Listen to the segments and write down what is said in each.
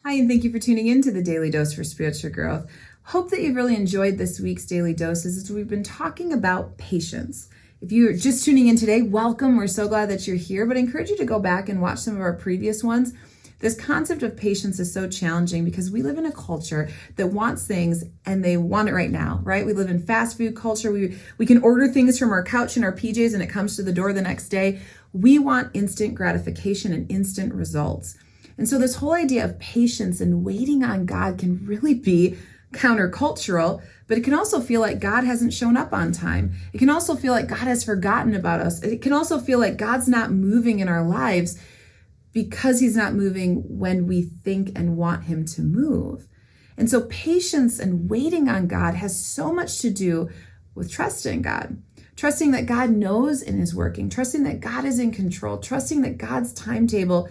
Hi, and thank you for tuning in to the Daily Dose for Spiritual Growth. Hope that you've really enjoyed this week's Daily Doses as we've been talking about patience. If you're just tuning in today, welcome. We're so glad that you're here, but I encourage you to go back and watch some of our previous ones. This concept of patience is so challenging because we live in a culture that wants things and they want it right now, right? We live in fast food culture. We can order things from our couch and our PJs and it comes to the door the next day. We want instant gratification and instant results. And so this whole idea of patience and waiting on God can really be countercultural, but it can also feel like God hasn't shown up on time. It can also feel like God has forgotten about us. It can also feel like God's not moving in our lives because he's not moving when we think and want him to move. And so patience and waiting on God has so much to do with trusting God, trusting that God knows and is working, trusting that God is in control, trusting that God's timetable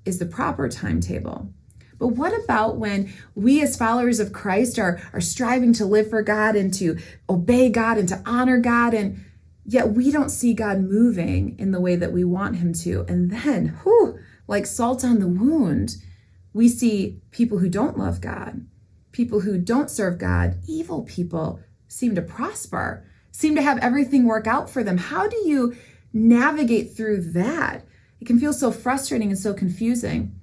is the proper timetable. But what about when we as followers of Christ are striving to live for God and to obey God and to honor God, and yet we don't see God moving in the way that we want him to? And then, like salt on the wound, we see people who don't love God, people who don't serve God, evil people seem to prosper, seem to have everything work out for them. How do you navigate through that? It can feel so frustrating and so confusing.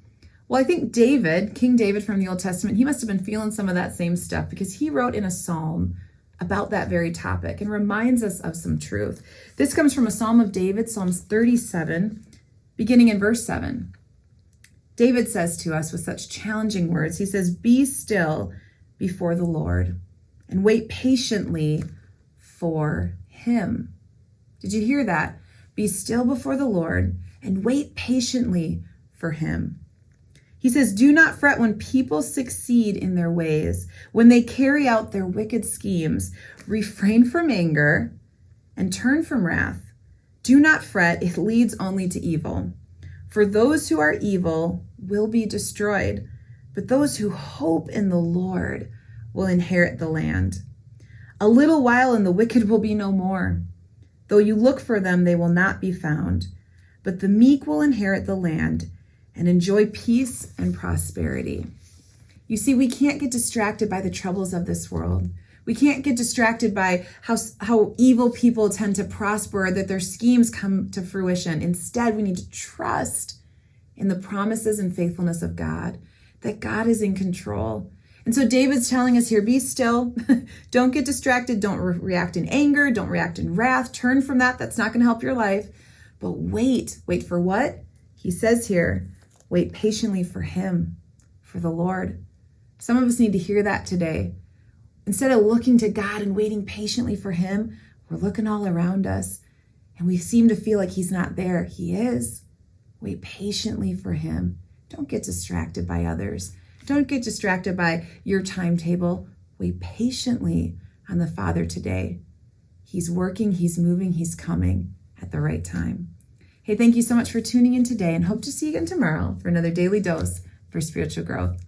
Well, I think David, King David from the Old Testament, he must have been feeling some of that same stuff because he wrote in a psalm about that very topic and reminds us of some truth. This comes from a Psalm of David, Psalms 37, beginning in verse 7. David says to us with such challenging words, he says, "Be still before the Lord and wait patiently for him." Did you hear that? Be still before the Lord and wait patiently for him. He says, "Do not fret when people succeed in their ways, when they carry out their wicked schemes. Refrain from anger and turn from wrath. Do not fret, it leads only to evil. For those who are evil will be destroyed, but those who hope in the Lord will inherit the land. A little while and the wicked will be no more. Though you look for them, they will not be found. But the meek will inherit the land and enjoy peace and prosperity." You see, we can't get distracted by the troubles of this world. We can't get distracted by how evil people tend to prosper, or that their schemes come to fruition. Instead, we need to trust in the promises and faithfulness of God, that God is in control. And so David's telling us here, be still. Don't get distracted. Don't react in anger. Don't react in wrath. Turn from that. That's not going to help your life. But wait. Wait for what? He says here, wait patiently for him, for the Lord. Some of us need to hear that today. Instead of looking to God and waiting patiently for him, we're looking all around us and we seem to feel like he's not there. He is. Wait patiently for him. Don't get distracted by others. Don't get distracted by your timetable. Wait patiently on the Father today. He's working, he's moving, he's coming at the right time. Hey, thank you so much for tuning in today and hope to see you again tomorrow for another daily dose for spiritual growth.